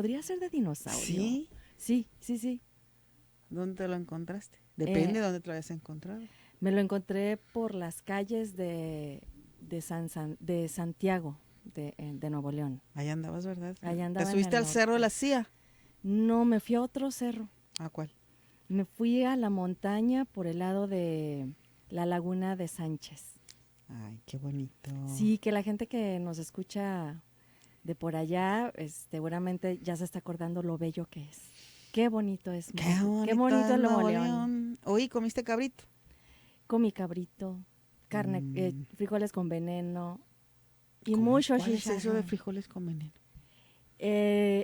podría ser de dinosaurio. ¿Sí? Sí. ¿Dónde te lo encontraste? Depende de dónde te lo hayas encontrado. Me lo encontré por las calles de Santiago, de Nuevo León. Ahí andabas, ¿verdad? Allá ¿Te andaba en subiste el al Cerro de norte. la Silla? No, me fui a otro cerro. ¿A cuál? Me fui a la montaña por el lado de la laguna de Sánchez. Ay, qué bonito. Sí, que la gente que nos escucha de por allá, seguramente ya se está acordando lo bello que es. Qué bonito es, qué bonito es es Nuevo Nuevo León. León. Oye, ¿comiste cabrito? Comí cabrito, carne, Mm, frijoles con veneno y ¿Cómo? mucho ¿Cuál es eso de chicharrón. frijoles con veneno?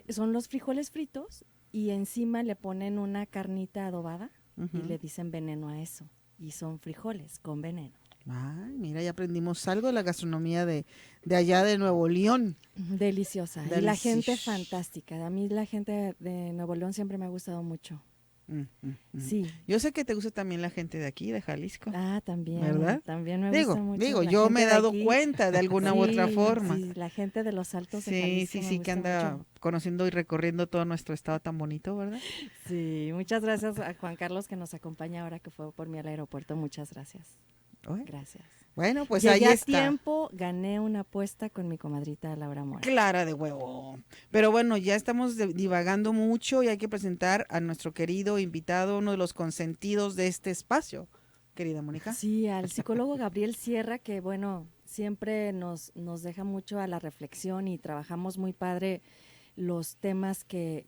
Son los frijoles fritos y encima le ponen una carnita adobada y Ujú. le dicen veneno a eso. Y son frijoles con veneno. Ay, mira, ya aprendimos algo de la gastronomía de allá de Nuevo León. Deliciosa. Y la gente Delicioso. fantástica. A mí la gente de Nuevo León siempre me ha gustado mucho. Mm, mm, mm. Sí. Yo sé que te gusta también la gente de aquí, de Jalisco, También, ¿verdad? también me gusta Digo, mucho la yo me he gente de dado aquí. cuenta de alguna u otra forma. Sí, la gente de los Altos de Sí, Jalisco sí, me sí, que gusta anda mucho. conociendo y recorriendo todo nuestro estado tan bonito, ¿verdad? Sí, muchas gracias a Juan Carlos que nos acompaña ahora que fue por mí al aeropuerto. Muchas gracias. Oye, Gracias. bueno, pues Llegué ahí a está. tiempo, gané una apuesta con mi comadrita Laura Mora. Clara de huevo. Pero bueno, ya estamos divagando mucho y hay que presentar a nuestro querido invitado, uno de los consentidos de este espacio, querida Mónica. Sí, al psicólogo Gabriel Sierra, que bueno, siempre nos deja mucho a la reflexión y trabajamos muy padre los temas que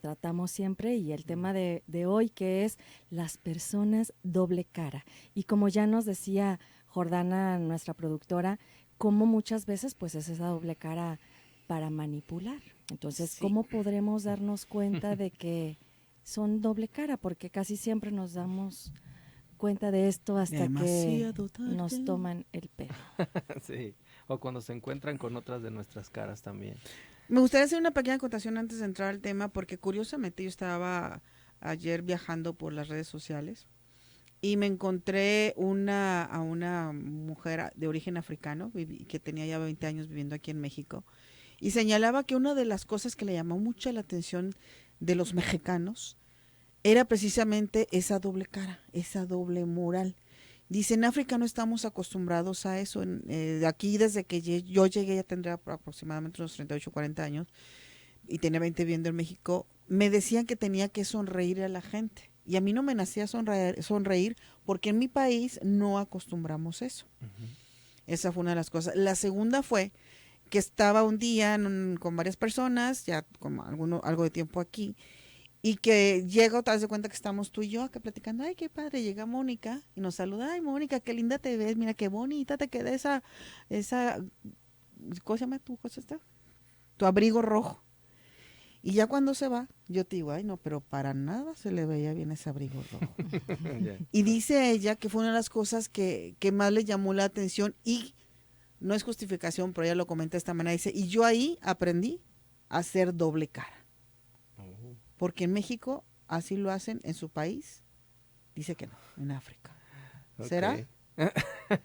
tratamos siempre y el tema de hoy que es las personas doble cara. Y como ya nos decía Jordana, nuestra productora, cómo muchas veces pues es esa doble cara para manipular. Entonces, Sí. ¿cómo podremos darnos cuenta de que son doble cara? Porque casi siempre nos damos cuenta de esto hasta que Demasiado nos tarde. toman el pelo. Sí, o cuando se encuentran con otras de nuestras caras también. Me gustaría hacer una pequeña acotación antes de entrar al tema, porque curiosamente yo estaba ayer viajando por las redes sociales y me encontré a una mujer de origen africano que tenía ya 20 años viviendo aquí en México y señalaba que una de las cosas que le llamó mucho la atención de los mexicanos era precisamente esa doble cara, esa doble moral. Dice, en África no estamos acostumbrados a eso. Aquí desde que yo llegué ya tendría aproximadamente unos 38 o 40 años y tenía 20 viviendo en México, me decían que tenía que sonreír a la gente. Y a mí no me nacía sonreír porque en mi país no acostumbramos eso. Ujú. Esa fue una de las cosas. La segunda fue que estaba un día con varias personas, ya con algo de tiempo aquí, y que llega otra vez de cuenta que estamos tú y yo acá platicando, ay, qué padre, llega Mónica y nos saluda, ay, Mónica, qué linda te ves, mira qué bonita te queda esa, ¿cómo se llama tu cosa esta? Tu abrigo rojo. Y ya cuando se va, yo te digo, ay, no, pero para nada se le veía bien ese abrigo rojo. Ya. Y dice ella que fue una de las cosas que más le llamó la atención y no es justificación, pero ella lo comenta de esta manera, dice, y yo ahí aprendí a hacer doble cara. Oh, Porque en México así lo hacen, en su país dice que no, en África. ¿Será? ok.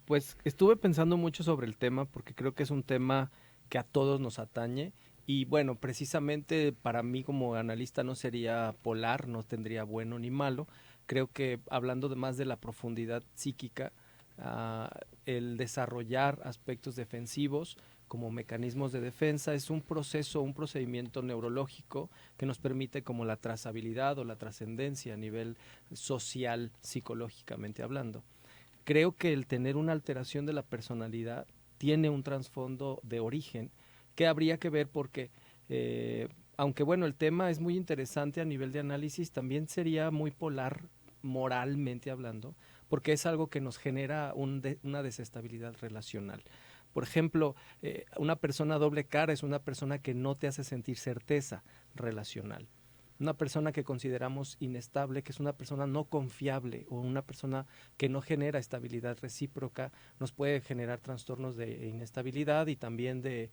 Pues estuve pensando mucho sobre el tema porque creo que es un tema que a todos nos atañe y bueno, precisamente para mí como analista no sería polar, no tendría bueno ni malo. Creo que hablando más de la profundidad psíquica, el desarrollar aspectos defensivos como mecanismos de defensa es un proceso, un procedimiento neurológico que nos permite como la trazabilidad o la trascendencia a nivel social, psicológicamente hablando. Creo que el tener una alteración de la personalidad tiene un trasfondo de origen que habría que ver porque, aunque bueno, el tema es muy interesante a nivel de análisis, también sería muy polar moralmente hablando, porque es algo que nos genera una desestabilidad relacional. Por ejemplo, una persona doble cara es una persona que no te hace sentir certeza relacional. Una persona que consideramos inestable, que es una persona no confiable o una persona que no genera estabilidad recíproca, nos puede generar trastornos de inestabilidad y también de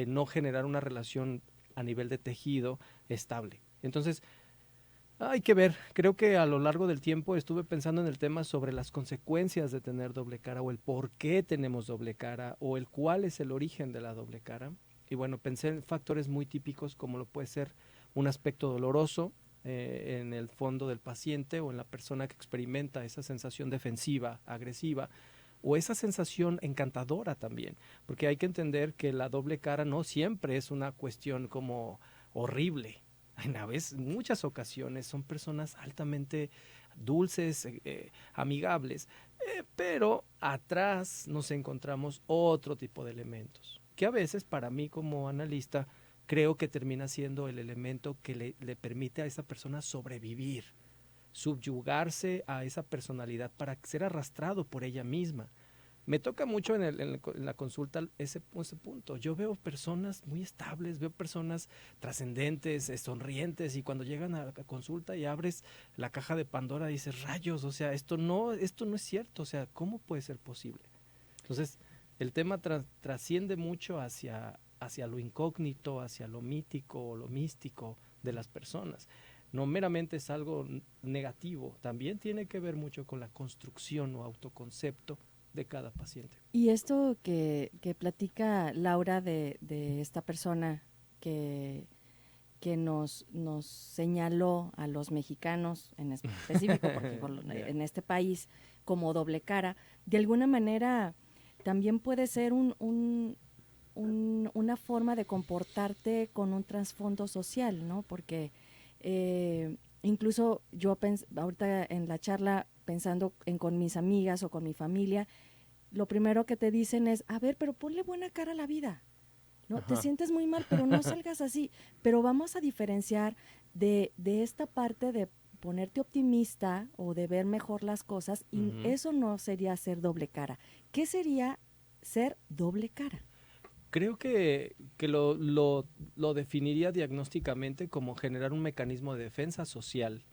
no generar una relación a nivel de tejido estable. Entonces, hay que ver, creo que a lo largo del tiempo estuve pensando en el tema sobre las consecuencias de tener doble cara o el por qué tenemos doble cara o el cuál es el origen de la doble cara. Y bueno, pensé en factores muy típicos como lo puede ser un aspecto doloroso en el fondo del paciente o en la persona que experimenta esa sensación defensiva, agresiva, o esa sensación encantadora también, porque hay que entender que la doble cara no siempre es una cuestión como horrible. En a veces, muchas ocasiones son personas altamente dulces, amigables, pero atrás nos encontramos otro tipo de elementos, que a veces para mí como analista creo que termina siendo el elemento que le permite a esa persona sobrevivir, subyugarse a esa personalidad para ser arrastrado por ella misma. Me toca mucho en la consulta ese punto. Yo veo personas muy estables, veo personas trascendentes, sonrientes, y cuando llegan a la consulta y abres la caja de Pandora dices, rayos, o sea, esto no es cierto, o sea, ¿cómo puede ser posible? Entonces, el tema trasciende mucho hacia lo incógnito, hacia lo mítico o lo místico de las personas. No meramente es algo negativo, también tiene que ver mucho con la construcción o autoconcepto de cada paciente. Y esto que platica Laura de esta persona que, que nos señaló a los mexicanos en específico, porque Yeah. en este país, como doble cara, de alguna manera también puede ser una forma de comportarte con un trasfondo social, ¿no? Porque incluso yo ahorita en la charla pensando con mis amigas o con mi familia, lo primero que te dicen es, a ver, pero ponle buena cara a la vida, ¿no? Te Ajá. sientes muy mal, pero no salgas así. Pero vamos a diferenciar de esta parte de ponerte optimista o de ver mejor las cosas, y Ujú. eso no sería ser doble cara. ¿Qué sería ser doble cara? Creo que lo definiría diagnósticamente como generar un mecanismo de defensa social,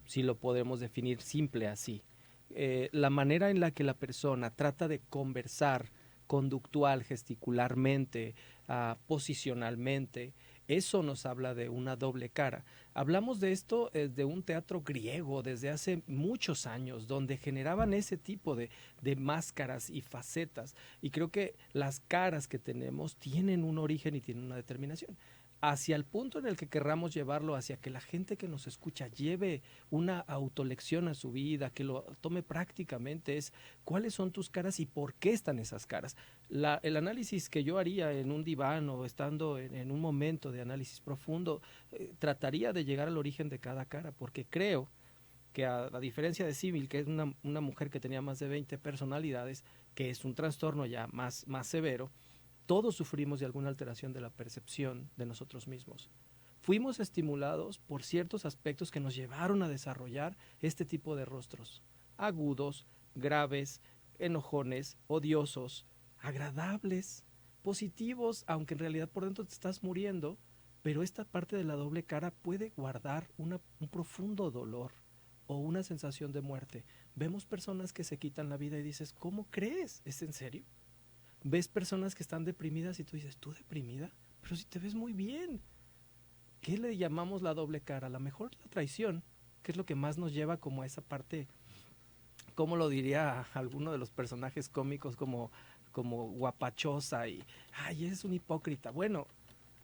si lo podemos definir simple así. La manera en la que la persona trata de conversar conductual, gesticularmente, posicionalmente, eso nos habla de una doble cara. Hablamos de esto de un teatro griego desde hace muchos años, donde generaban ese tipo de máscaras y facetas. Y creo que las caras que tenemos tienen un origen y tienen una determinación. Hacia el punto en el que querramos llevarlo, hacia que la gente que nos escucha lleve una autolección a su vida, que lo tome prácticamente, es cuáles son tus caras y por qué están esas caras. El análisis que yo haría en un diván o estando en un momento de análisis profundo, trataría de llegar al origen de cada cara, porque creo que a diferencia de Sibyl, que es una mujer que tenía más de 20 personalidades, que es un trastorno ya más severo, todos sufrimos de alguna alteración de la percepción de nosotros mismos. Fuimos estimulados por ciertos aspectos que nos llevaron a desarrollar este tipo de rostros, agudos, graves, enojones, odiosos, agradables, positivos, aunque en realidad por dentro te estás muriendo, pero esta parte de la doble cara puede guardar un profundo dolor o una sensación de muerte. Vemos personas que se quitan la vida y dices, ¿cómo crees? ¿Es en serio? Ves personas que están deprimidas y tú dices, ¿tú deprimida? Pero si te ves muy bien. ¿Qué le llamamos la doble cara? A lo mejor la traición, que es lo que más nos lleva como a esa parte, ¿cómo lo diría alguno de los personajes cómicos como guapachosa y, ay, eres un hipócrita? Bueno,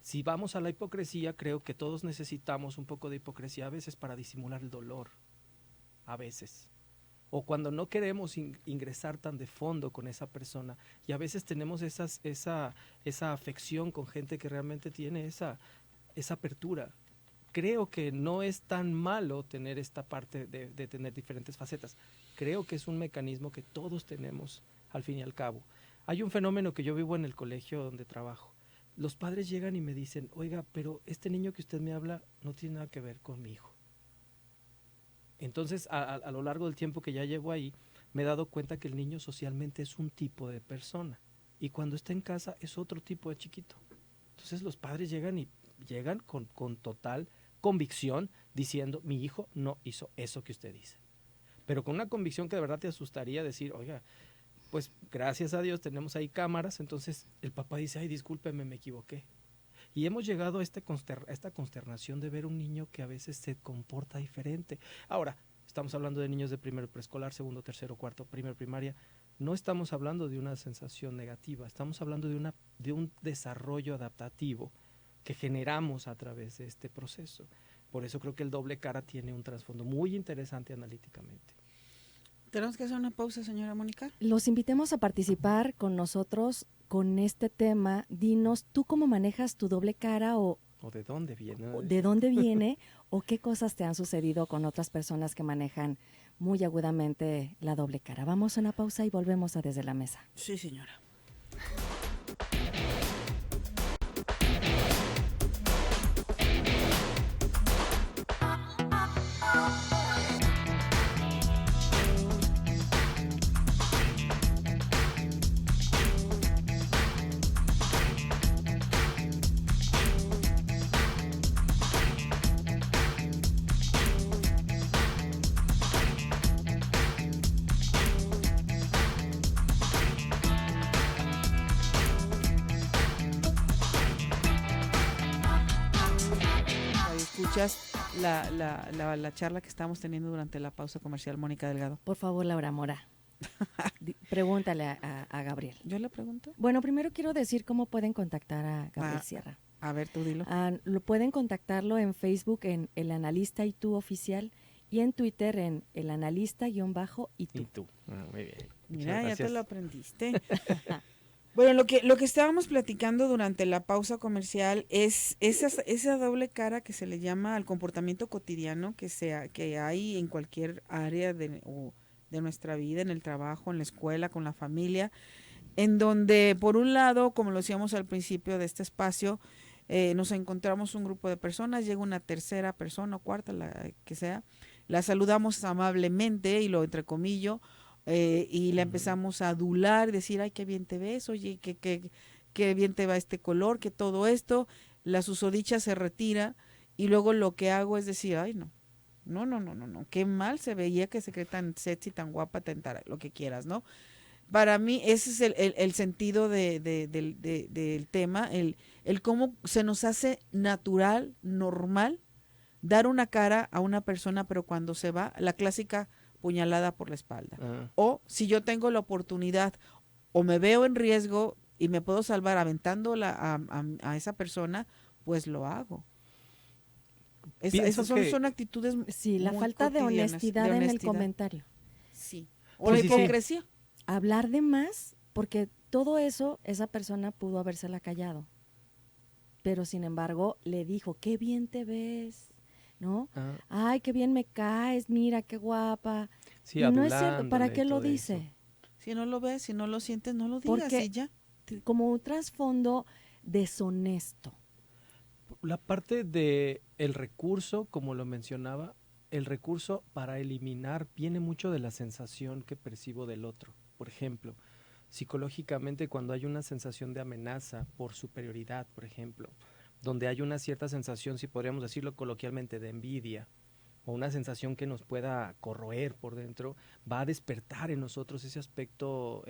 si vamos a la hipocresía, creo que todos necesitamos un poco de hipocresía a veces para disimular el dolor, a veces. O cuando no queremos ingresar tan de fondo con esa persona y a veces tenemos esa afección con gente que realmente tiene esa apertura. Creo que no es tan malo tener esta parte de tener diferentes facetas. Creo que es un mecanismo que todos tenemos al fin y al cabo. Hay un fenómeno que yo vivo en el colegio donde trabajo. Los padres llegan y me dicen, oiga, pero este niño que usted me habla no tiene nada que ver con mi hijo. Entonces, a lo largo del tiempo que ya llevo ahí, me he dado cuenta que el niño socialmente es un tipo de persona y cuando está en casa es otro tipo de chiquito. Entonces los padres llegan con total convicción diciendo, mi hijo no hizo eso que usted dice. Pero con una convicción que de verdad te asustaría decir, oiga, pues gracias a Dios tenemos ahí cámaras, entonces el papá dice, ay, discúlpeme, me equivoqué. Y hemos llegado a esta consternación de ver un niño que a veces se comporta diferente. Ahora, estamos hablando de niños de primero preescolar, segundo, tercero, cuarto, primero primaria. no estamos hablando de una sensación negativa, estamos hablando de un desarrollo adaptativo que generamos a través de este proceso. Por eso creo que el doble cara tiene un trasfondo muy interesante analíticamente. Tenemos que hacer una pausa, señora Mónica. Los invitemos a participar con nosotros con este tema. Dinos, ¿tú cómo manejas tu doble cara ¿O de dónde viene? o de dónde viene o qué cosas te han sucedido con otras personas que manejan muy agudamente la doble cara? Vamos a una pausa y volvemos a Desde la Mesa. Sí, señora. Escuchas la charla que estábamos teniendo durante la pausa comercial, Mónica Delgado. Por favor, Laura Mora, pregúntale a Gabriel. ¿Yo le pregunto? Bueno, primero quiero decir cómo pueden contactar a Gabriel Sierra. A ver, tú dilo. Lo pueden contactarlo en Facebook en El Analista y Tú Oficial y en Twitter en El Analista_y Y tú. tú. Muy bien. Mira, Muchas ya te gracias. lo aprendiste. Bueno, lo que estábamos platicando durante la pausa comercial es esa doble cara que se le llama al comportamiento cotidiano que hay en cualquier área de nuestra vida, en el trabajo, en la escuela, con la familia, en donde, por un lado, como lo decíamos al principio de este espacio, nos encontramos un grupo de personas, llega una tercera persona o cuarta, la que sea, la saludamos amablemente y lo entrecomillo, y la empezamos a adular, decir, ay, qué bien te ves, oye, qué bien te va este color, que todo esto, la susodicha se retira y luego lo que hago es decir, ay, no, qué mal se veía que se cree tan sexy, tan guapa, lo que quieras, ¿no? Para mí ese es el sentido del tema, el cómo se nos hace natural, normal, dar una cara a una persona, pero cuando se va, la clásica puñalada por la espalda. O si yo tengo la oportunidad o me veo en riesgo y me puedo salvar aventándola a esa persona, pues lo hago. Esas son actitudes Sí, la muy falta de cotidianas, honestidad en el comentario. Sí. O la Sí, sí, sí. hipocresía. Hablar de más, porque todo eso esa persona pudo habérsela callado. Pero sin embargo le dijo, qué bien te ves, ¿no? Ay, qué bien me caes, mira, qué guapa. Sí, y no es cierto, ¿para adulándole qué y lo todo dice? eso. Si no lo ves, si no lo sientes, no lo digas Porque y ya. como un trasfondo deshonesto. La parte de el recurso, como lo mencionaba, el recurso para eliminar viene mucho de la sensación que percibo del otro. Por ejemplo, psicológicamente cuando hay una sensación de amenaza por superioridad, por ejemplo, donde hay una cierta sensación, si podríamos decirlo coloquialmente, de envidia, o una sensación que nos pueda corroer por dentro, va a despertar en nosotros ese aspecto,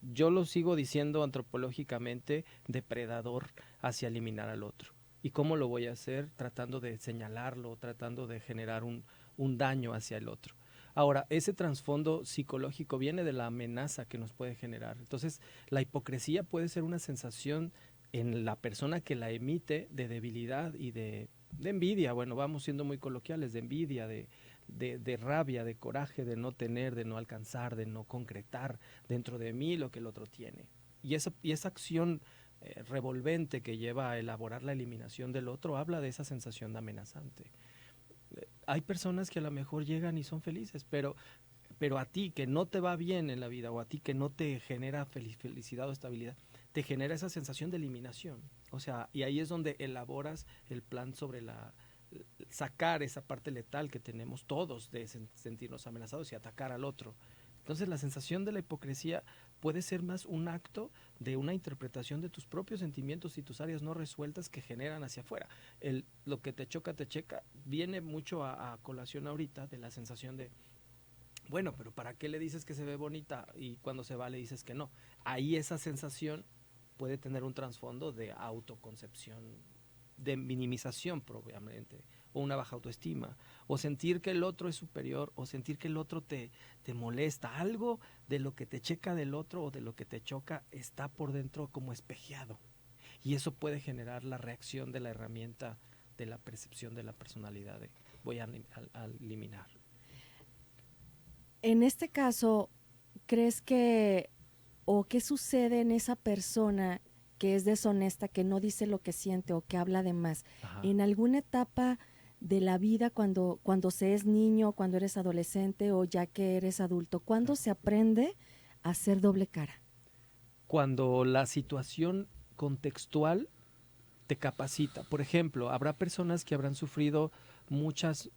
yo lo sigo diciendo antropológicamente, depredador hacia eliminar al otro. ¿Y cómo lo voy a hacer? Tratando de señalarlo, tratando de generar un daño hacia el otro. Ahora, ese trasfondo psicológico viene de la amenaza que nos puede generar. Entonces, la hipocresía puede ser una sensación en la persona que la emite de debilidad y de envidia. Bueno, vamos siendo muy coloquiales, de envidia, de rabia, de coraje, de no tener, de no alcanzar, de no concretar dentro de mí lo que el otro tiene. Y esa acción revolvente que lleva a elaborar la eliminación del otro habla de esa sensación de amenazante. Hay personas que a lo mejor llegan y son felices, pero a ti que no te va bien en la vida o a ti que no te genera felicidad o estabilidad, te genera esa sensación de eliminación. O sea, y ahí es donde elaboras el plan sobre sacar esa parte letal que tenemos todos de sentirnos amenazados y atacar al otro. Entonces la sensación de la hipocresía puede ser más un acto de una interpretación de tus propios sentimientos y tus áreas no resueltas que generan hacia afuera. Lo que te choca, te checa, viene mucho a colación ahorita de la sensación de, bueno, pero ¿para qué le dices que se ve bonita y cuando se va le dices que no? Ahí esa sensación puede tener un trasfondo de autoconcepción, de minimización probablemente, o una baja autoestima, o sentir que el otro es superior, o sentir que el otro te molesta. Algo de lo que te checa del otro o de lo que te choca está por dentro como espejeado. Y eso puede generar la reacción de la herramienta de la percepción de la personalidad de voy a eliminar. En este caso, ¿crees que o qué sucede en esa persona que es deshonesta, que no dice lo que siente o que habla de más? Ajá. En alguna etapa de la vida, cuando se es niño, cuando eres adolescente o ya que eres adulto, ¿cuándo se aprende a ser doble cara? Cuando la situación contextual te capacita. Por ejemplo, habrá personas que habrán sufrido muchas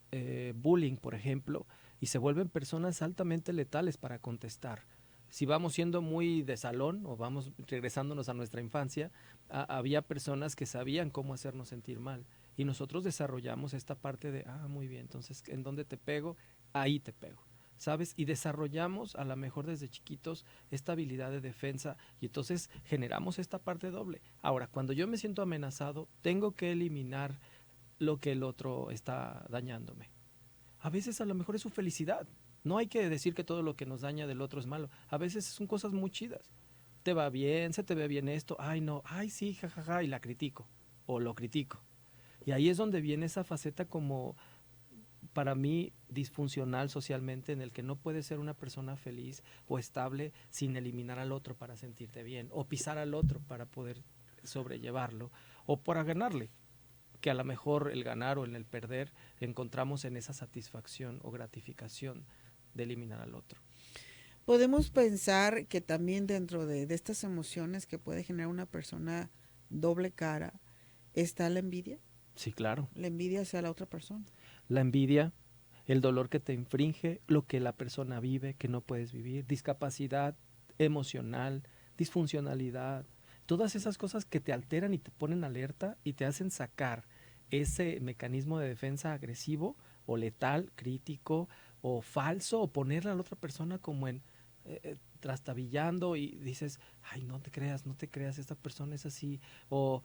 bullying, por ejemplo, y se vuelven personas altamente letales para contestar. Si vamos siendo muy de salón o vamos regresándonos a nuestra infancia, había personas que sabían cómo hacernos sentir mal y nosotros desarrollamos esta parte de, muy bien, entonces, ¿en dónde te pego? Ahí te pego, ¿sabes? Y desarrollamos a lo mejor desde chiquitos esta habilidad de defensa y entonces generamos esta parte doble. Ahora, cuando yo me siento amenazado, tengo que eliminar lo que el otro está dañándome. A veces a lo mejor es su felicidad. No hay que decir que todo lo que nos daña del otro es malo. A veces son cosas muy chidas. Te va bien, se te ve bien esto, ay no, ay sí, jajaja, y la critico o lo critico. Y ahí es donde viene esa faceta como para mí disfuncional socialmente, en el que no puedes ser una persona feliz o estable sin eliminar al otro para sentirte bien, o pisar al otro para poder sobrellevarlo, o para ganarle, que a lo mejor el ganar o en el perder encontramos en esa satisfacción o gratificación de eliminar al otro. Podemos pensar que también dentro de estas emociones que puede generar una persona doble cara está la envidia. Sí, claro. La envidia hacia la otra persona. La envidia, el dolor que te infringe, lo que la persona vive, que no puedes vivir, discapacidad emocional, disfuncionalidad, todas esas cosas que te alteran y te ponen alerta y te hacen sacar ese mecanismo de defensa agresivo o letal, crítico o falso, o ponerle a la otra persona como en trastabillando y dices, ay, no te creas, esta persona es así, o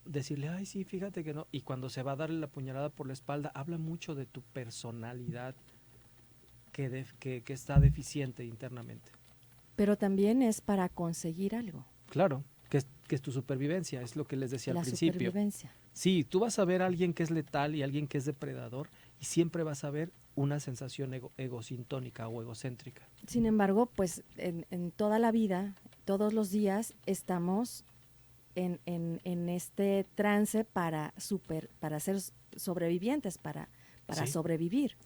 decirle, ay, sí, fíjate que no, y cuando se va a darle la puñalada por la espalda, habla mucho de tu personalidad que está deficiente internamente. Pero también es para conseguir algo. Claro, que es tu supervivencia, es lo que les decía al principio. La supervivencia. Sí, tú vas a ver a alguien que es letal y a alguien que es depredador y siempre vas a ver una sensación egosintónica o egocéntrica. Sin embargo, pues en toda la vida, todos los días estamos en este trance para ser sobrevivientes, para Sí. sobrevivir.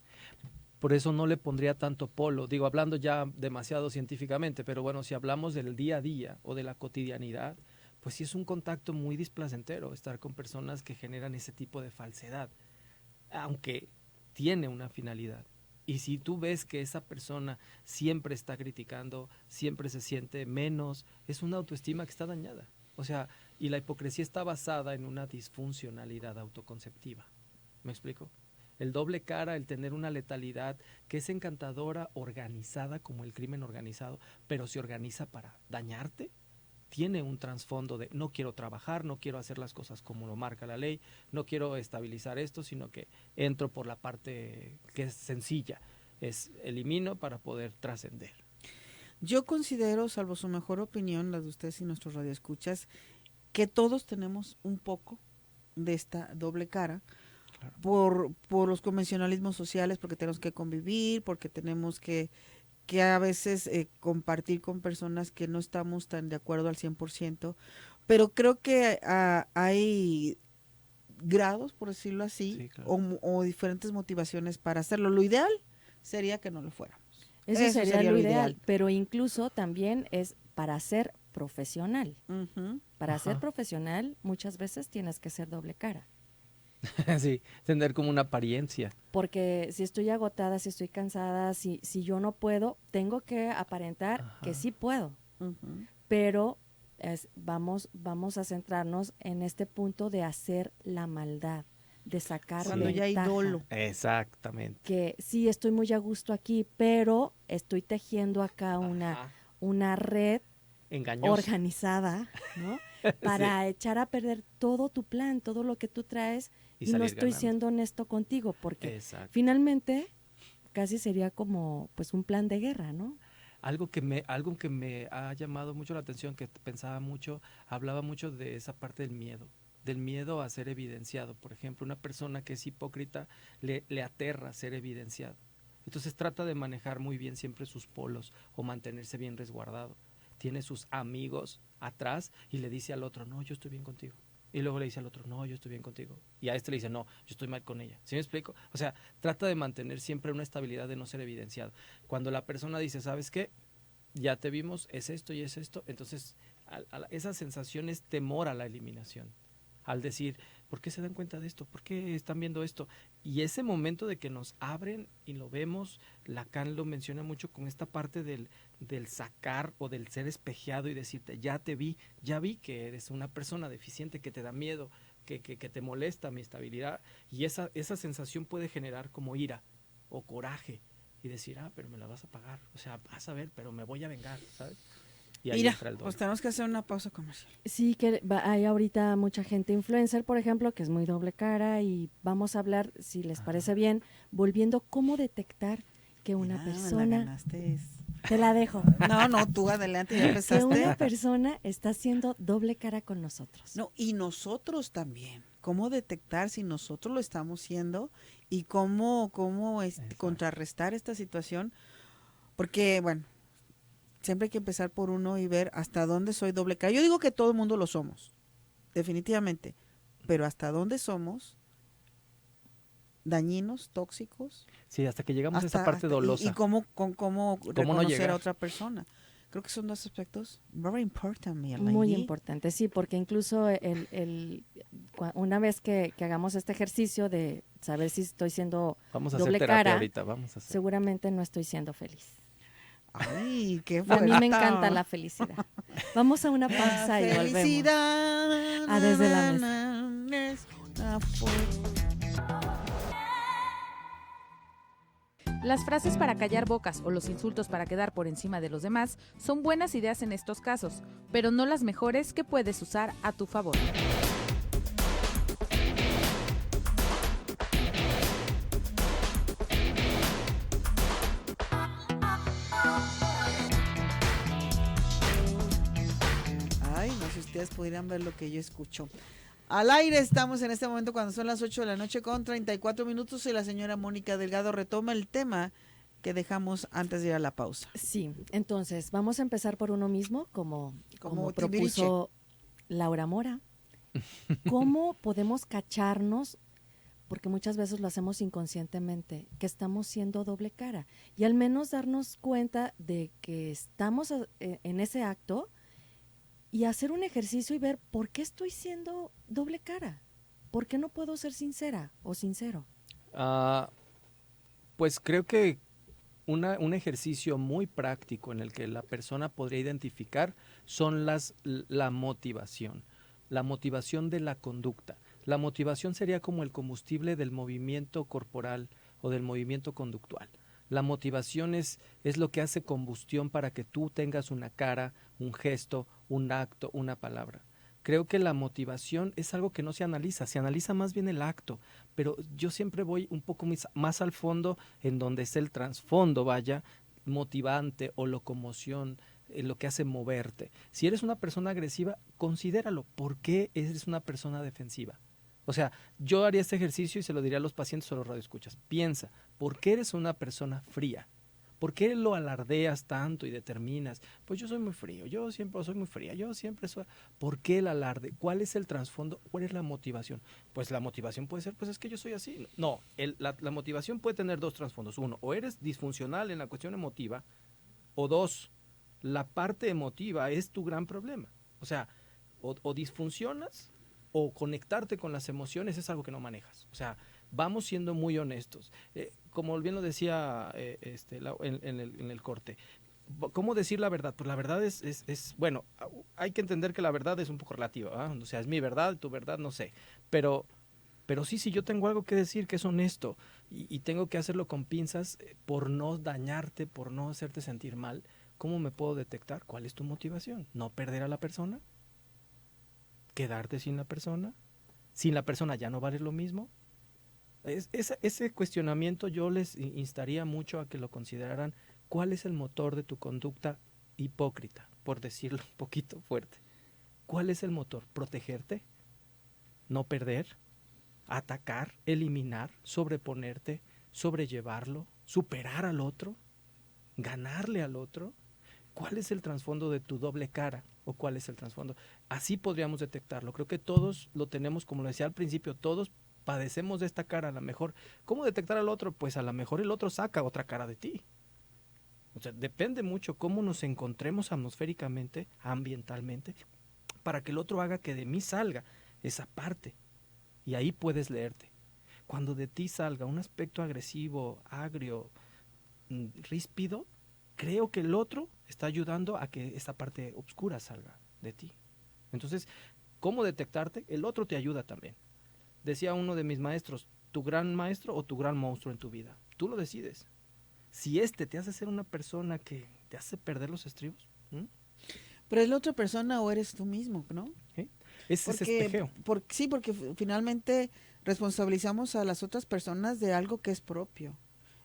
Por eso no le pondría tanto polo, digo, hablando ya demasiado científicamente, pero bueno, si hablamos del día a día o de la cotidianidad, pues sí es un contacto muy displacentero estar con personas que generan ese tipo de falsedad, aunque tiene una finalidad. Y si tú ves que esa persona siempre está criticando, siempre se siente menos, es una autoestima que está dañada. O sea, y la hipocresía está basada en una disfuncionalidad autoconceptiva. ¿Me explico? El doble cara, el tener una letalidad que es encantadora, organizada como el crimen organizado, pero se organiza para dañarte, tiene un trasfondo de no quiero trabajar, no quiero hacer las cosas como lo marca la ley, no quiero estabilizar esto, sino que entro por la parte que es sencilla, es elimino para poder trascender. Yo considero, salvo su mejor opinión, la de ustedes y nuestros radioescuchas, que todos tenemos un poco de esta doble cara. Claro. Por los convencionalismos sociales, porque tenemos que convivir, porque tenemos que a veces compartir con personas que no estamos tan de acuerdo al 100%, pero creo que hay grados, por decirlo así, Sí, claro. o diferentes motivaciones para hacerlo. Lo ideal sería que no lo fuéramos. Eso sería lo ideal, pero incluso también es para ser profesional. Uh-huh. Para ser profesional muchas veces tienes que ser doble cara. Sí, tener como una apariencia. Porque si estoy agotada, si estoy cansada, si yo no puedo, tengo que aparentar que sí puedo. Uh-huh. Pero vamos a centrarnos en este punto de hacer la maldad, de sacar cuando ventaja. ya hay dolo. Exactamente. Que sí, estoy muy a gusto aquí, pero estoy tejiendo acá una red engañosa, organizada, ¿no? para echar a perder todo tu plan, todo lo que tú traes y no salir estoy ganando. siendo honesto contigo, porque Exacto. finalmente casi sería como pues un plan de guerra, ¿no? Algo que me ha llamado mucho la atención, que pensaba mucho, hablaba mucho de esa parte del miedo a ser evidenciado. Por ejemplo, una persona que es hipócrita le aterra ser evidenciado. Entonces trata de manejar muy bien siempre sus polos o mantenerse bien resguardado. Tiene sus amigos atrás y le dice al otro, no, yo estoy bien contigo. Y luego le dice al otro, no, yo estoy bien contigo. Y a este le dice, no, yo estoy mal con ella. ¿Sí me explico? O sea, trata de mantener siempre una estabilidad de no ser evidenciado. Cuando la persona dice, ¿sabes qué? Ya te vimos, es esto y es esto. Entonces, esa sensación es temor a la eliminación. Al decir, ¿por qué se dan cuenta de esto? ¿Por qué están viendo esto? Y ese momento de que nos abren y lo vemos, Lacan lo menciona mucho con esta parte del sacar o del ser espejeado y decirte, ya te vi, ya vi que eres una persona deficiente, que te da miedo, que te molesta mi estabilidad. Y esa sensación puede generar como ira o coraje y decir, pero me la vas a pagar. O sea, vas a ver, pero me voy a vengar, ¿sabes? Y ahí Mira, entra el dolor. pues tenemos que hacer una pausa comercial. Sí, que hay ahorita mucha gente influencer, por ejemplo, que es muy doble cara y vamos a hablar, si les parece bien, volviendo cómo detectar que una Mira, me la persona, ganaste. te la dejo, No, tú adelante, ya que una empezaste. persona está haciendo doble cara con nosotros. No, y nosotros también. ¿Cómo detectar si nosotros lo estamos haciendo y cómo contrarrestar esta situación? Porque, bueno, siempre hay que empezar por uno y ver hasta dónde soy doble cara. Yo digo que todo el mundo lo somos, definitivamente, pero hasta dónde somos dañinos, tóxicos, Sí, hasta que llegamos a esa parte y dolosa. cómo ¿Cómo no reconocer a llegar? otra persona. Creo que son dos aspectos very important, mi Muy lady. importante, sí, porque incluso una vez que hagamos este ejercicio de saber si estoy siendo Vamos a hacer doble terapia cara, ahorita, vamos a hacer. seguramente no estoy siendo feliz. Ay, qué Y a mí me encanta fuerte. la felicidad. Vamos a una La pausa y volvemos. felicidad. A Desde la Mesa. Es una fuerza. Las frases para callar bocas o los insultos para quedar por encima de los demás son buenas ideas en estos casos, pero no las mejores que puedes usar a tu favor. Ay, no sé si ustedes pudieran ver lo que yo escucho. Al aire estamos en este momento cuando son las 8 de la noche con 34 minutos y la señora Mónica Delgado retoma el tema que dejamos antes de ir a la pausa. Sí, entonces vamos a empezar por uno mismo, como Timbiriche. propuso Laura Mora. ¿Cómo podemos cacharnos? Porque muchas veces lo hacemos inconscientemente, que estamos siendo doble cara. Y al menos darnos cuenta de que estamos en ese acto y hacer un ejercicio y ver por qué estoy siendo doble cara. ¿Por qué no puedo ser sincera o sincero? Pues creo que un ejercicio muy práctico en el que la persona podría identificar son la motivación de la conducta. La motivación sería como el combustible del movimiento corporal o del movimiento conductual. La motivación es lo que hace combustión para que tú tengas una cara, un gesto, un acto, una palabra. Creo que la motivación es algo que no se analiza más bien el acto, pero yo siempre voy un poco más al fondo, en donde es el trasfondo, vaya, motivante o locomoción, lo que hace moverte. Si eres una persona agresiva, considéralo. ¿Por qué eres una persona defensiva? O sea, yo haría este ejercicio y se lo diría a los pacientes o a los radioescuchas. Piensa, ¿por qué eres una persona fría? ¿Por qué lo alardeas tanto y determinas? Pues yo soy muy frío, yo siempre soy muy fría, yo siempre soy... ¿Por qué el alarde? ¿Cuál es el trasfondo? ¿Cuál es la motivación? Pues la motivación puede ser, pues es que yo soy así. No, la motivación puede tener dos trasfondos. Uno, o eres disfuncional en la cuestión emotiva, o dos, la parte emotiva es tu gran problema. O sea, o disfuncionas o conectarte con las emociones es algo que no manejas. O sea, vamos siendo muy honestos. Como bien lo decía en el corte, ¿cómo decir la verdad? Pues la verdad es bueno, hay que entender que la verdad es un poco relativa, ¿eh? O sea, es mi verdad, tu verdad, no sé. Pero sí, si yo tengo algo que decir que es honesto y tengo que hacerlo con pinzas por no dañarte, por no hacerte sentir mal, ¿cómo me puedo detectar? ¿Cuál es tu motivación? ¿No perder a la persona? ¿Quedarte sin la persona? ¿Sin la persona ya no vale lo mismo? Ese cuestionamiento yo les instaría mucho a que lo consideraran. ¿Cuál es el motor de tu conducta hipócrita? Por decirlo un poquito fuerte. ¿Cuál es el motor? ¿Protegerte? ¿No perder? ¿Atacar? ¿Eliminar? ¿Sobreponerte? ¿Sobrellevarlo? ¿Superar al otro? ¿Ganarle al otro? ¿Cuál es el trasfondo de tu doble cara? ¿O cuál es el trasfondo? Así podríamos detectarlo. Creo que todos lo tenemos, como lo decía al principio, todos padecemos de esta cara. A lo mejor, ¿cómo detectar al otro? Pues a lo mejor el otro saca otra cara de ti. O sea, depende mucho cómo nos encontremos atmosféricamente, ambientalmente, para que el otro haga que de mí salga esa parte. Y ahí puedes leerte. Cuando de ti salga un aspecto agresivo, agrio, ríspido, creo que el otro está ayudando a que esta parte oscura salga de ti. Entonces, ¿cómo detectarte? El otro te ayuda también. Decía uno de mis maestros, tu gran maestro o tu gran monstruo en tu vida. Tú lo decides. Si te hace ser una persona que te hace perder los estribos, Pero es la otra persona o eres tú mismo, ¿no? ¿sí? Es ese espejeo. Sí, porque finalmente responsabilizamos a las otras personas de algo que es propio.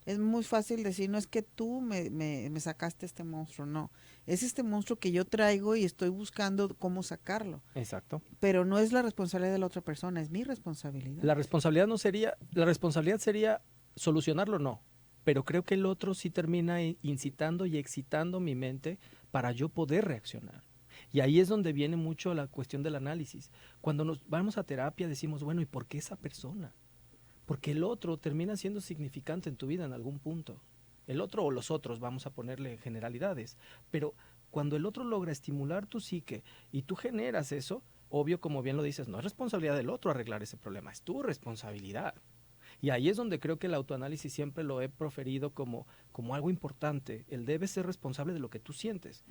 Es muy fácil decir, no es que tú me sacaste este monstruo, no. Es este monstruo que yo traigo y estoy buscando cómo sacarlo. Exacto. Pero no es la responsabilidad de la otra persona, es mi responsabilidad. La responsabilidad sería solucionarlo, no. Pero creo que el otro sí termina incitando y excitando mi mente para yo poder reaccionar. Y ahí es donde viene mucho la cuestión del análisis. Cuando nos vamos a terapia decimos, bueno, ¿y por qué esa persona? Porque el otro termina siendo significante en tu vida en algún punto. El otro o los otros, vamos a ponerle generalidades. Pero cuando el otro logra estimular tu psique y tú generas eso, obvio, como bien lo dices, no es responsabilidad del otro arreglar ese problema, es tu responsabilidad. Y ahí es donde creo que el autoanálisis siempre lo he proferido como algo importante. El debes ser responsable de lo que tú sientes.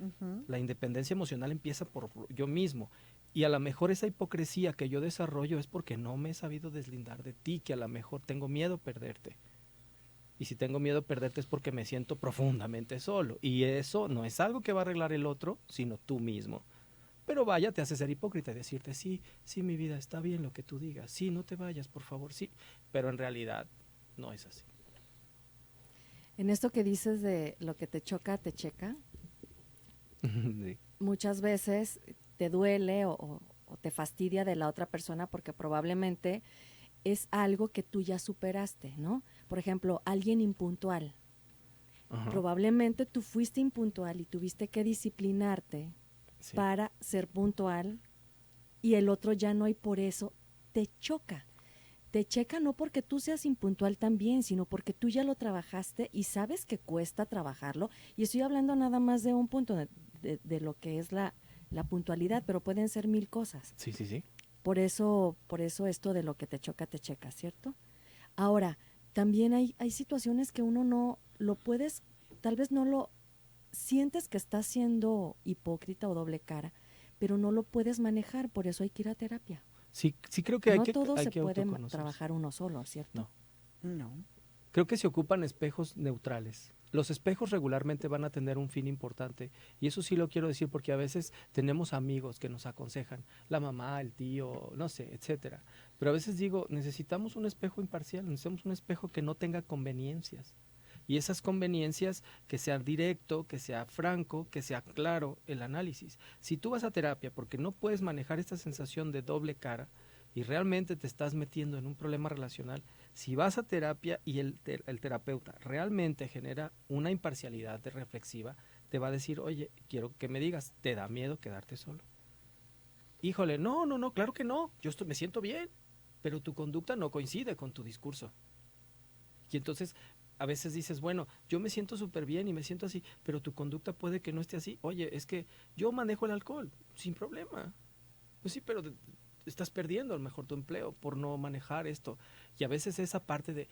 La independencia emocional empieza por yo mismo. Y a lo mejor esa hipocresía que yo desarrollo es porque no me he sabido deslindar de ti, que a lo mejor tengo miedo a perderte. Y si tengo miedo a perderte es porque me siento profundamente solo. Y eso no es algo que va a arreglar el otro, sino tú mismo. Pero vaya, te hace ser hipócrita y decirte, sí, mi vida, está bien lo que tú digas, sí, no te vayas, por favor, sí. Pero en realidad no es así. En esto que dices de lo que te choca, te checa, Sí. muchas veces te duele o te fastidia de la otra persona porque probablemente es algo que tú ya superaste, ¿no? Por ejemplo, alguien impuntual. Ajá. Probablemente tú fuiste impuntual y tuviste que disciplinarte Sí. para ser puntual y el otro ya no, y por eso te choca. Te checa no porque tú seas impuntual también, sino porque tú ya lo trabajaste y sabes que cuesta trabajarlo. Y estoy hablando nada más de un punto de lo que es la puntualidad, pero pueden ser 1000 cosas. Sí, sí, sí. Por eso esto de lo que te choca, ¿cierto? Ahora, también hay situaciones que uno no lo puedes, tal vez no lo sientes que estás siendo hipócrita o doble cara, pero no lo puedes manejar, por eso hay que ir a terapia. Sí, sí creo que No hay todo se que puede autoconocerse. trabajar uno solo, ¿cierto? No. No. Creo que se ocupan espejos neutrales. Los espejos regularmente van a tener un fin importante y eso sí lo quiero decir porque a veces tenemos amigos que nos aconsejan, la mamá, el tío, no sé, etcétera. Pero a veces digo, necesitamos un espejo imparcial, necesitamos un espejo que no tenga conveniencias. Y esas conveniencias que sea directo, que sea franco, que sea claro el análisis. Si tú vas a terapia porque no puedes manejar esta sensación de doble cara y realmente te estás metiendo en un problema relacional, si vas a terapia y el terapeuta realmente genera una imparcialidad reflexiva, te va a decir, oye, quiero que me digas, ¿te da miedo quedarte solo? Híjole, no, claro que no, me siento bien, pero tu conducta no coincide con tu discurso. Y entonces a veces dices, bueno, yo me siento súper bien y me siento así, pero tu conducta puede que no esté así. Oye, es que yo manejo el alcohol sin problema. Pues sí, pero estás perdiendo a lo mejor tu empleo por no manejar esto. Y a veces esa parte de,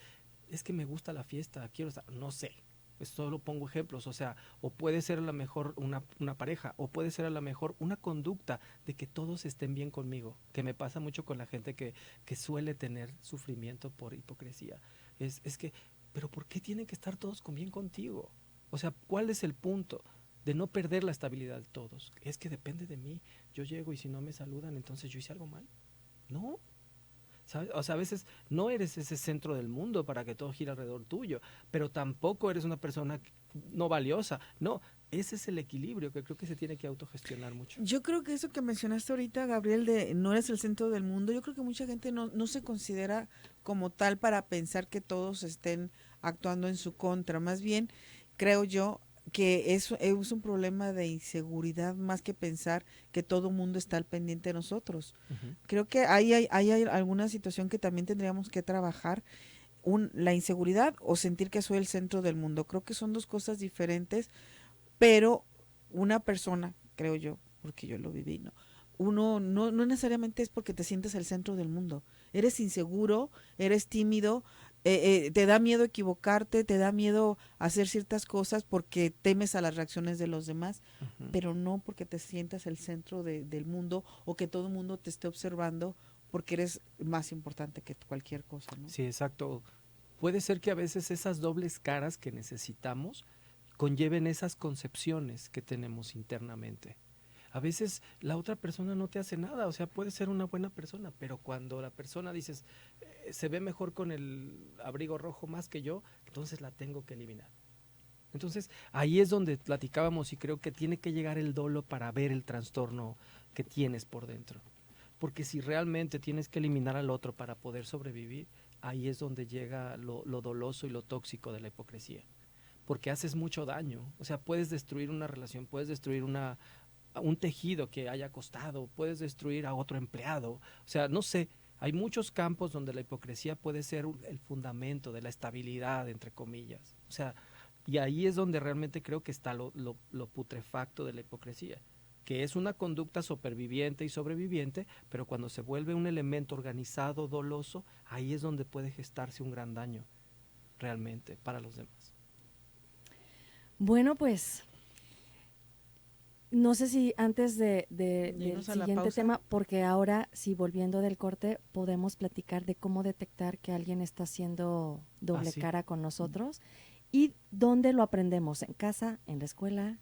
es que me gusta la fiesta, quiero estar, no sé. Solo pongo ejemplos, o sea, o puede ser a lo mejor una pareja, o puede ser a lo mejor una conducta de que todos estén bien conmigo, que me pasa mucho con la gente que suele tener sufrimiento por hipocresía. Es que, pero ¿por qué tienen que estar todos bien contigo? O sea, ¿cuál es el punto? de no perder la estabilidad de todos. Es que depende de mí. Yo llego y si no me saludan, entonces yo hice algo mal. No. ¿Sabes? O sea, a veces no eres ese centro del mundo para que todo gire alrededor tuyo, pero tampoco eres una persona no valiosa. No, ese es el equilibrio que creo que se tiene que autogestionar mucho. Yo creo que eso que mencionaste ahorita, Gabriel, de no eres el centro del mundo, yo creo que mucha gente no se considera como tal para pensar que todos estén actuando en su contra. Más bien, creo yo que eso es un problema de inseguridad más que pensar que todo el mundo está al pendiente de nosotros. Uh-huh. Creo que hay alguna situación que también tendríamos que trabajar, la inseguridad o sentir que soy el centro del mundo. Creo que son dos cosas diferentes, pero una persona, creo yo, porque yo lo viví, ¿no? Uno no necesariamente es porque te sientes el centro del mundo. Eres inseguro, eres tímido, te da miedo equivocarte, te da miedo hacer ciertas cosas porque temes a las reacciones de los demás, Uh-huh. pero no porque te sientas el centro del mundo o que todo el mundo te esté observando porque eres más importante que cualquier cosa, ¿no? Sí, exacto. Puede ser que a veces esas dobles caras que necesitamos conlleven esas concepciones que tenemos internamente. A veces la otra persona no te hace nada, o sea, puede ser una buena persona, pero cuando la persona dices, se ve mejor con el abrigo rojo más que yo, entonces la tengo que eliminar. Entonces, ahí es donde platicábamos y creo que tiene que llegar el dolo para ver el trastorno que tienes por dentro. Porque si realmente tienes que eliminar al otro para poder sobrevivir, ahí es donde llega lo doloso y lo tóxico de la hipocresía. Porque haces mucho daño, o sea, puedes destruir una relación, puedes destruir un tejido que haya costado, puedes destruir a otro empleado, o sea, no sé, hay muchos campos donde la hipocresía puede ser el fundamento de la estabilidad, entre comillas, o sea, y ahí es donde realmente creo que está lo putrefacto de la hipocresía, que es una conducta superviviente y sobreviviente, pero cuando se vuelve un elemento organizado, doloso, ahí es donde puede gestarse un gran daño, realmente, para los demás. Bueno, pues no sé si antes del Irnos a la siguiente pausa. tema, porque ahora, sí, volviendo del corte, podemos platicar de cómo detectar que alguien está haciendo doble sí. cara con nosotros y dónde lo aprendemos, en casa, en la escuela,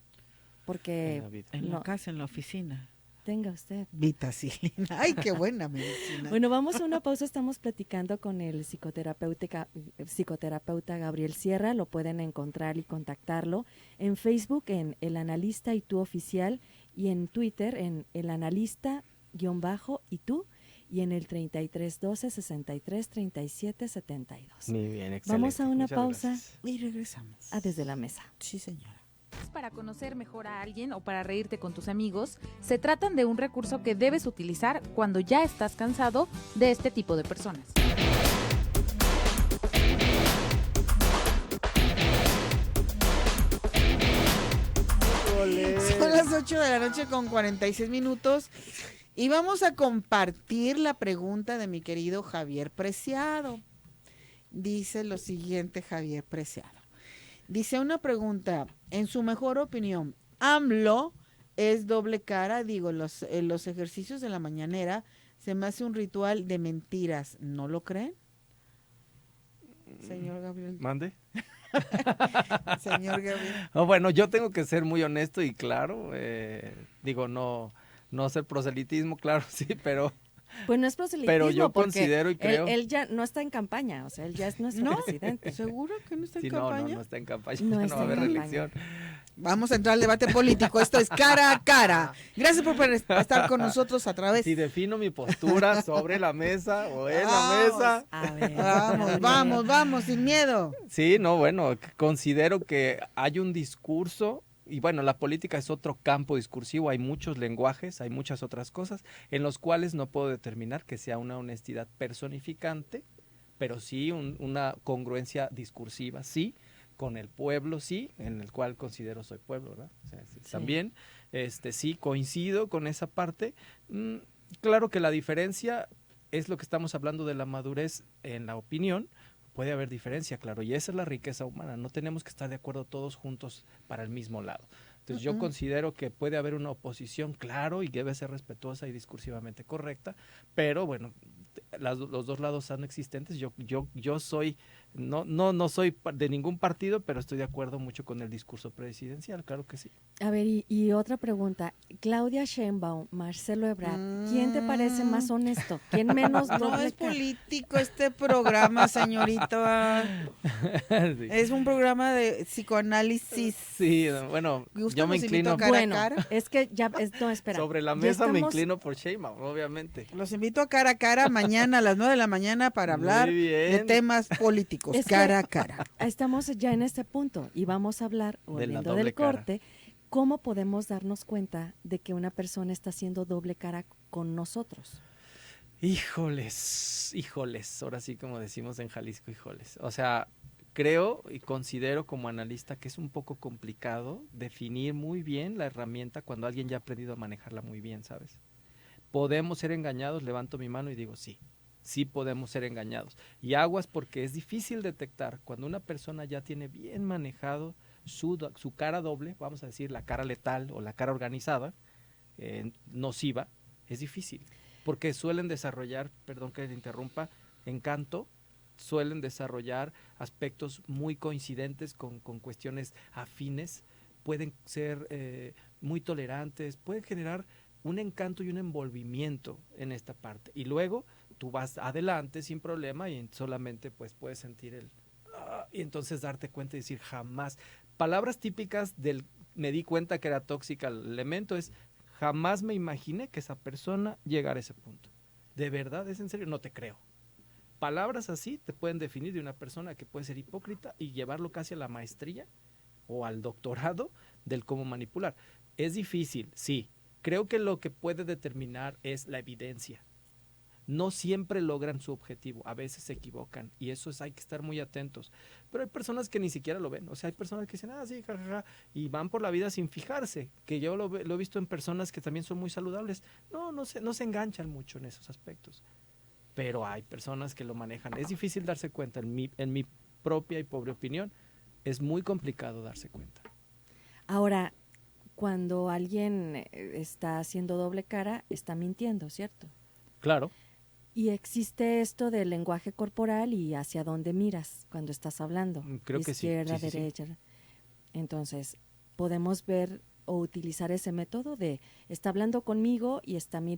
porque En la vida. En no, la casa, en la oficina. tenga usted. Vitacilina. Ay, qué buena medicina. Bueno, vamos a una pausa. Estamos platicando con el psicoterapeuta Gabriel Sierra. Lo pueden encontrar y contactarlo en Facebook en El Analista y Tú Oficial y en Twitter en El Analista_y tú y en el 3312 63 37 72. Muy bien, excelente. Vamos a una Muchas pausa. gracias. Y regresamos. A Desde la Mesa. Sí, señora. Para conocer mejor a alguien o para reírte con tus amigos, se tratan de un recurso que debes utilizar cuando ya estás cansado de este tipo de personas. Son las 8 de la noche con 46 minutos y vamos a compartir la pregunta de mi querido Javier Preciado. Dice lo siguiente Javier Preciado. Dice una pregunta, en su mejor opinión, ¿AMLO es doble cara? Digo, los ejercicios de la mañanera se me hace un ritual de mentiras, ¿no lo creen? Señor Gabriel. ¿Mande? Señor Gabriel. No, bueno, yo tengo que ser muy honesto y claro, digo, no hacer proselitismo, claro, sí, pero Pues no es proselitismo, Pero yo porque considero y creo- él ya no está en campaña, o sea, él ya es nuestro ¿No? presidente. ¿Seguro que no está en sí, campaña? no está en campaña, No no, está va a en haber campaña. reelección. Vamos a entrar al debate político. Esto es Cara a Cara. Gracias por estar con nosotros a través. Si defino mi postura sobre la mesa o en la Vamos. mesa. A ver. Vamos, sin miedo. Sí, no, bueno, considero que hay un discurso, y bueno, la política es otro campo discursivo, hay muchos lenguajes, hay muchas otras cosas, en los cuales no puedo determinar que sea una honestidad personificante, pero sí una congruencia discursiva, sí, con el pueblo, sí, en el cual considero soy pueblo, ¿verdad? O sea, sí, Sí. también, sí, coincido con esa parte. Claro que la diferencia es lo que estamos hablando de la madurez en la opinión. Puede haber diferencia, claro, y esa es la riqueza humana. No tenemos que estar de acuerdo todos juntos para el mismo lado. Entonces yo considero que puede haber una oposición, claro, y debe ser respetuosa y discursivamente correcta, pero bueno, los dos lados son existentes. Yo soy No soy de ningún partido, pero estoy de acuerdo mucho con el discurso presidencial, claro que sí. A ver, y otra pregunta. Claudia Sheinbaum, Marcelo Ebrard, ¿quién te parece más honesto? ¿Quién menos No doble es cara? político este programa, señorita. Sí. Es un programa de psicoanálisis. Sí, bueno, ¿Gusta yo me los invito inclino cara Bueno, a cara? es que ya, no, espera. sobre la Ya mesa, me estamos- inclino por Sheinbaum, obviamente. Los invito a cara mañana a las 9 de la mañana para Muy hablar de bien. temas políticos, Es que- cara a cara. Estamos ya en este punto y vamos a hablar, De la volviendo doble del cara. corte, cómo podemos darnos cuenta de que una persona está haciendo doble cara con nosotros. Híjoles, ahora sí como decimos en Jalisco, híjoles. O sea, creo y considero como analista que es un poco complicado definir muy bien la herramienta cuando alguien ya ha aprendido a manejarla muy bien, ¿sabes? ¿Podemos ser engañados? Levanto mi mano y digo sí. Sí podemos ser engañados. Y aguas porque es difícil detectar cuando una persona ya tiene bien manejado su cara doble, vamos a decir la cara letal o la cara organizada, nociva, es difícil. Porque suelen desarrollar, perdón que le interrumpa, encanto, suelen desarrollar aspectos muy coincidentes con cuestiones afines, pueden ser muy tolerantes, pueden generar un encanto y un envolvimiento en esta parte. Y luego tú vas adelante sin problema y solamente pues puedes sentir y entonces darte cuenta y decir jamás. Palabras típicas del me di cuenta que era tóxica el elemento es jamás me imaginé que esa persona llegara a ese punto. ¿De verdad? ¿Es en serio? No te creo. Palabras así te pueden definir de una persona que puede ser hipócrita y llevarlo casi a la maestría o al doctorado del cómo manipular. Es difícil, sí. Creo que lo que puede determinar es la evidencia. No siempre logran su objetivo, a veces se equivocan y eso hay que estar muy atentos. Pero hay personas que ni siquiera lo ven, o sea, hay personas que dicen, sí, jajaja, y van por la vida sin fijarse, que yo lo he visto en personas que también son muy saludables. No se enganchan mucho en esos aspectos, pero hay personas que lo manejan. Es difícil darse cuenta, en mi propia y pobre opinión, es muy complicado darse cuenta. Ahora, cuando alguien está haciendo doble cara, está mintiendo, ¿cierto? Claro. Y existe esto del lenguaje corporal y hacia dónde miras cuando estás hablando. Creo que sí. Izquierda, Sí. derecha. Entonces, podemos ver o utilizar ese método de está hablando conmigo y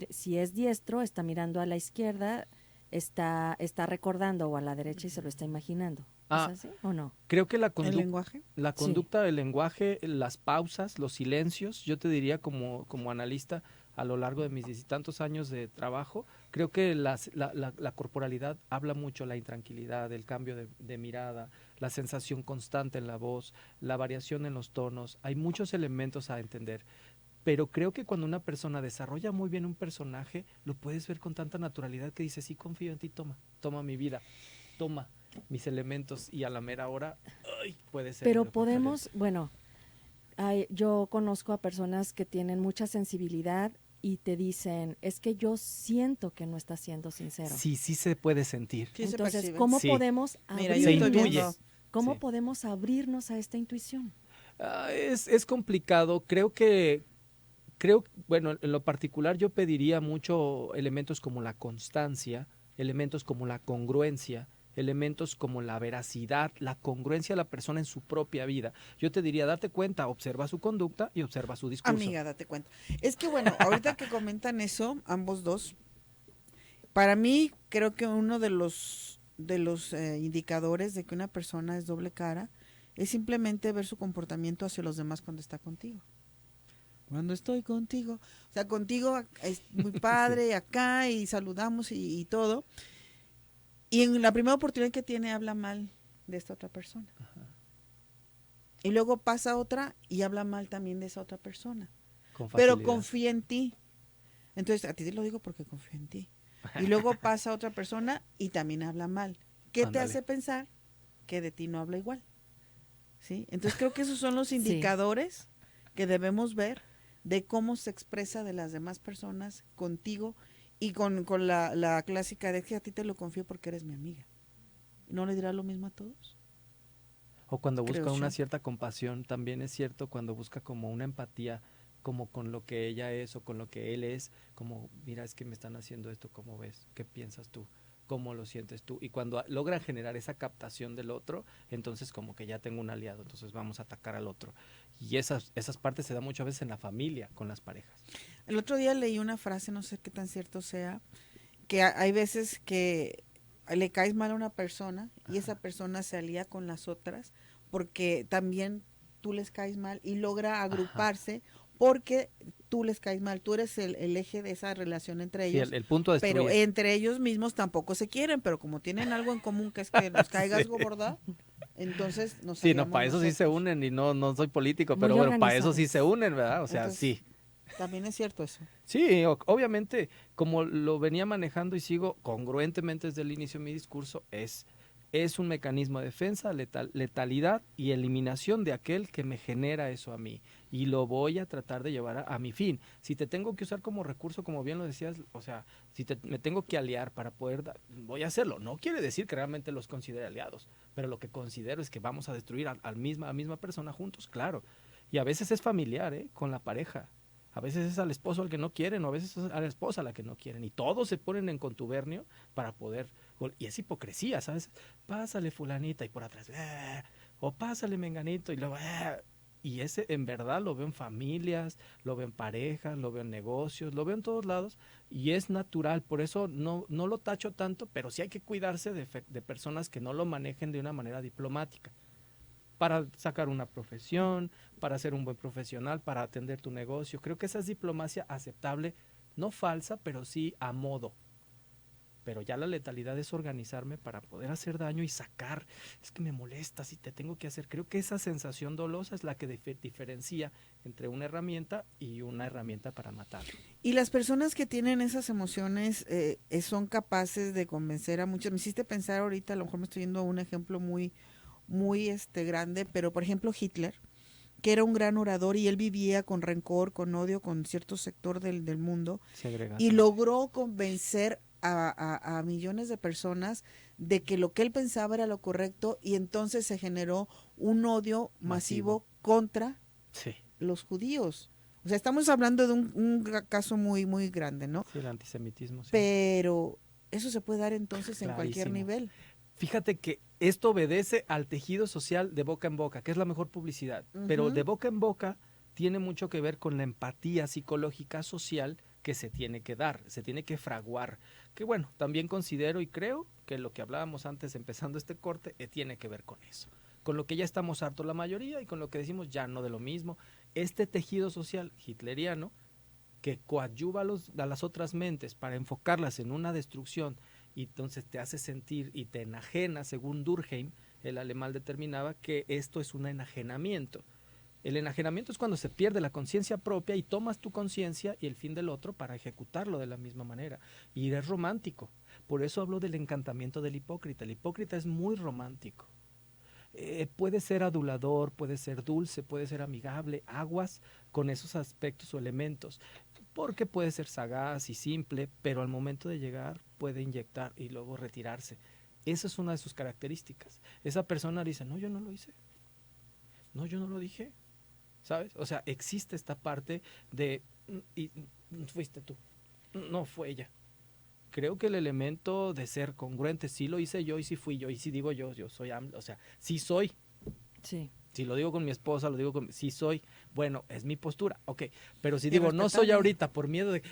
si es diestro, está mirando a la izquierda, está recordando o a la derecha y se lo está imaginando. ¿Es así o no? Creo que ¿El lenguaje? la Sí. conducta del lenguaje, las pausas, los silencios, yo te diría como analista a lo largo de mis 10 y tantos años de trabajo, creo que la corporalidad habla mucho, la intranquilidad, el cambio de mirada, la sensación constante en la voz, la variación en los tonos, hay muchos elementos a entender. Pero creo que cuando una persona desarrolla muy bien un personaje, lo puedes ver con tanta naturalidad que dices, sí, confío en ti, toma mi vida, toma mis elementos y a la mera hora, puede ser. Pero podemos, bueno, yo conozco a personas que tienen mucha sensibilidad y te dicen, es que yo siento que no estás siendo sincero. Sí se puede sentir. Sí, se Entonces, percibe. ¿cómo Sí. podemos Mira, yo estoy abrirnos? viendo. ¿Cómo Sí. podemos abrirnos a esta intuición? Es complicado, bueno, en lo particular yo pediría mucho elementos como la constancia, elementos como la congruencia, elementos como la veracidad, la congruencia de la persona en su propia vida. Yo te diría, date cuenta, observa su conducta y observa su discurso. Amiga, date cuenta. Es que bueno, ahorita que comentan eso, ambos dos, para mí creo que uno de los indicadores de que una persona es doble cara es simplemente ver su comportamiento hacia los demás cuando está contigo. Cuando estoy contigo, o sea, contigo es muy padre, acá y saludamos y todo. Y en la primera oportunidad que tiene habla mal de esta otra persona. Ajá. Y luego pasa otra y habla mal también de esa otra persona. Con Pero facilidad. confía en ti. Entonces, a ti te lo digo porque confío en ti. Y luego pasa otra persona y también habla mal. ¿Qué te Ándale. hace pensar que de ti no habla igual? ¿Sí? Entonces creo que esos son los Sí. indicadores que debemos ver de cómo se expresa de las demás personas contigo y con la clásica de que a ti te lo confío porque eres mi amiga. ¿No le dirá lo mismo a todos? O cuando busca Creo una yo. cierta compasión, también es cierto cuando busca como una empatía, como con lo que ella es o con lo que él es, como, mira, es que me están haciendo esto, ¿cómo ves? ¿Qué piensas tú? cómo lo sientes tú. Y cuando logran generar esa captación del otro, entonces como que ya tengo un aliado, entonces vamos a atacar al otro. Y esas partes se dan muchas veces en la familia, con las parejas. El otro día leí una frase, no sé qué tan cierto sea, que hay veces que le caes mal a una persona y esa persona se alía con las otras porque también tú les caes mal y logra agruparse porque tú les caes mal, tú eres el eje de esa relación entre Sí, ellos, el punto de pero destruir. entre ellos mismos tampoco se quieren, pero como tienen algo en común que es que nos caigas Sí. gorda, entonces nos Sí, no, aliamos para eso sí se nosotros. unen y no soy político, pero Muy bueno, para eso sí se organizados. unen, ¿verdad? O sea, Entonces, sí. también es cierto eso. Sí, obviamente, como lo venía manejando y sigo congruentemente desde el inicio de mi discurso, es un mecanismo de defensa, letalidad y eliminación de aquel que me genera eso a mí. Y lo voy a tratar de llevar a mi fin. Si te tengo que usar como recurso, como bien lo decías, o sea, si me tengo que aliar para poder, voy a hacerlo. No quiere decir que realmente los considere aliados, pero lo que considero es que vamos a destruir a la misma persona juntos, claro. Y a veces es familiar, ¿eh? Con la pareja. A veces es al esposo al que no quieren, o a veces es a la esposa a la que no quieren. Y todos se ponen en contubernio para poder. Y es hipocresía, ¿sabes? Pásale fulanita y por atrás. O pásale menganito y luego. Y ese en verdad lo veo en familias, lo veo en parejas, lo veo en negocios, lo veo en todos lados. Y es natural, por eso no lo tacho tanto, pero sí hay que cuidarse de personas que no lo manejen de una manera diplomática para sacar una profesión, para ser un buen profesional, para atender tu negocio. Creo que esa es diplomacia aceptable, no falsa, pero sí a modo. Pero ya la letalidad es organizarme para poder hacer daño y sacar. Es que me molesta si te tengo que hacer. Creo que esa sensación dolosa es la que diferencia entre una herramienta y una herramienta para matar. Y las personas que tienen esas emociones son capaces de convencer a muchos. Me hiciste pensar ahorita, a lo mejor me estoy yendo a un ejemplo muy grande, pero por ejemplo Hitler, que era un gran orador y él vivía con rencor, con odio, con cierto sector del mundo, y Segregante. logró convencer a millones de personas de que lo que él pensaba era lo correcto y entonces se generó un odio masivo contra Sí. los judíos. O sea, estamos hablando de un caso muy grande, ¿no? Sí, el antisemitismo, sí. Pero eso se puede dar entonces en cualquier Clarísimo. nivel. Fíjate que esto obedece al tejido social de boca en boca, que es la mejor publicidad. Pero de boca en boca tiene mucho que ver con la empatía psicológica social que se tiene que dar, se tiene que fraguar. Que bueno, también considero y creo que lo que hablábamos antes empezando este corte tiene que ver con eso. Con lo que ya estamos hartos la mayoría y con lo que decimos ya no de lo mismo. Este tejido social hitleriano que coadyuva a las otras mentes para enfocarlas en una destrucción y entonces te hace sentir y te enajena, según Durkheim, el alemán determinaba que esto es un enajenamiento. El enajenamiento es cuando se pierde la conciencia propia y tomas tu conciencia y el fin del otro para ejecutarlo de la misma manera. Y es romántico. Por eso hablo del encantamiento del hipócrita. El hipócrita es muy romántico. Puede ser adulador, puede ser dulce, puede ser amigable, aguas con esos aspectos o elementos, porque puede ser sagaz y simple, pero al momento de llegar puede inyectar y luego retirarse. Esa es una de sus características. Esa persona dice, no, yo no lo hice, no, yo no lo dije, ¿sabes? O sea, existe esta parte de, y fuiste tú, no fue ella. Creo que el elemento de ser congruente, sí lo hice yo y sí fui yo, y sí digo yo soy AMLO, o sea, sí soy. Sí. Si lo digo con mi esposa, lo digo con... Sí soy, bueno, es mi postura, ok. Pero si Y digo, no soy respetable. ahorita por miedo de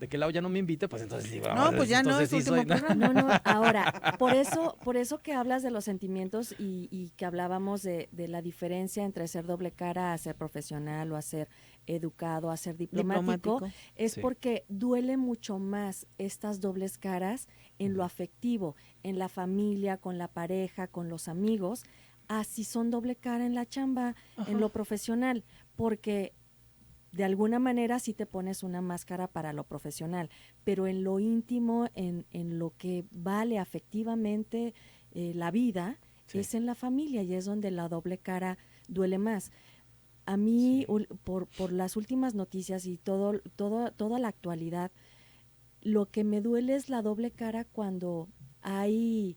que Lau ya no me invite, pues entonces digo, No, pues ya no, entonces es tu sí último soy. programa. No, no, ahora, por eso que hablas de los sentimientos y que hablábamos de la diferencia entre ser doble cara a ser profesional o a ser educado, a ser diplomático, es Sí. porque duele mucho más estas dobles caras en lo afectivo, en la familia, con la pareja, con los amigos, así son doble cara en la chamba, en lo profesional, porque de alguna manera sí te pones una máscara para lo profesional, pero en lo íntimo, en lo que vale afectivamente la vida, Sí. es en la familia y es donde la doble cara duele más. A mí, Sí. por las últimas noticias y toda la actualidad, lo que me duele es la doble cara cuando hay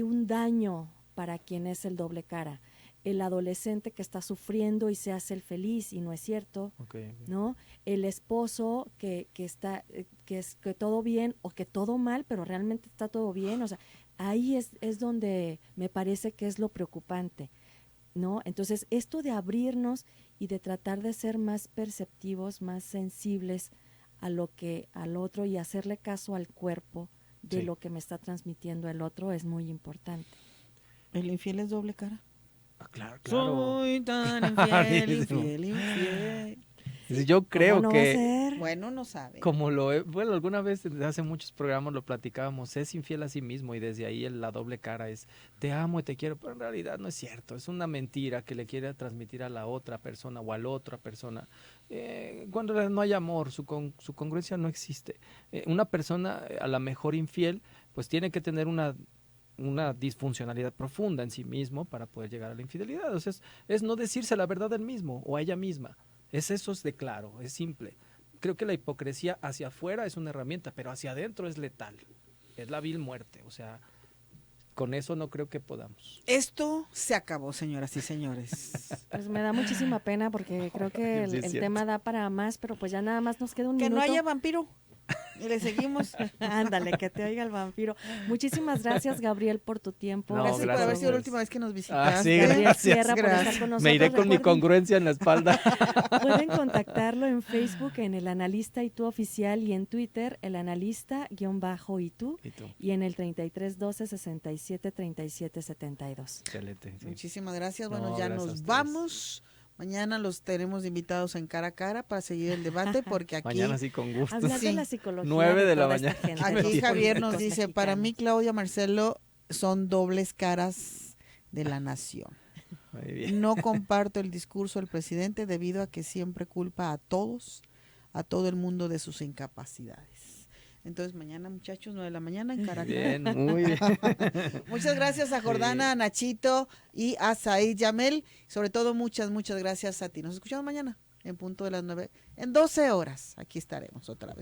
un daño para quien es el doble cara. el adolescente que está sufriendo y se hace el feliz y no es cierto, Okay. ¿no? El esposo que está, que todo bien o que todo mal, pero realmente está todo bien, o sea, ahí es donde me parece que es lo preocupante, ¿no? Entonces, esto de abrirnos y de tratar de ser más perceptivos, más sensibles a lo que al otro y hacerle caso al cuerpo de Sí. lo que me está transmitiendo el otro es muy importante. ¿El infiel es doble cara? Ah, claro. Soy tan Clarísimo. infiel. Sí, yo ¿Cómo creo no va a que ser? Bueno, no sabe. como bueno, alguna vez desde hace muchos programas lo platicábamos, es infiel a sí mismo y desde ahí la doble cara es te amo y te quiero, pero en realidad no es cierto, es una mentira que le quiere transmitir a la otra persona o a la otra persona. Cuando en realidad no hay amor, su congruencia no existe. Una persona a la mejor infiel, pues tiene que tener una disfuncionalidad profunda en sí mismo para poder llegar a la infidelidad. O sea, es no decirse la verdad del mismo o a ella misma. Eso es de claro, es simple. Creo que la hipocresía hacia afuera es una herramienta, pero hacia adentro es letal. Es la vil muerte. O sea, con eso no creo que podamos. Esto se acabó, señoras y señores. Pues me da muchísima pena porque creo que Sí, es el cierto. tema da para más, pero pues ya nada más nos queda un Que no minuto. haya vampiro. Y le seguimos. Ándale, que te oiga el vampiro. Muchísimas gracias, Gabriel, por tu tiempo. No, Gracias por gracias, haber sido la pues. última vez que nos visitaste. Ah, sí, Gabriel gracias. Sierra por estar Gracias. con nosotros. Me iré con mi Recuerden, congruencia en la espalda. pueden contactarlo en Facebook en El Analista y tú oficial y en Twitter El Analista-y tú ¿Y tú? y en el 33 12 67 37 72. Excelente. Sí. Muchísimas gracias. No, Bueno, ya gracias a nos ustedes. vamos. Mañana los tenemos invitados en cara a cara para seguir el debate porque aquí, Mañana sí con gusto. Hablar Sí. de la psicología 9 de la toda esta mañana. gente, aquí los Javier nos políticos dice, para mí mexicanos. Claudia Marcelo son dobles caras de la nación. Muy bien. No comparto el discurso del presidente debido a que siempre culpa a todos, a todo el mundo de sus incapacidades. Entonces mañana, muchachos, 9 de la mañana en cara a cara. Bien, muy bien. Muchas gracias a Jordana, a Nachito y a Said Yamel. Sobre todo, muchas gracias a ti. Nos escuchamos mañana en punto de las 9, en 12 horas. Aquí estaremos otra vez.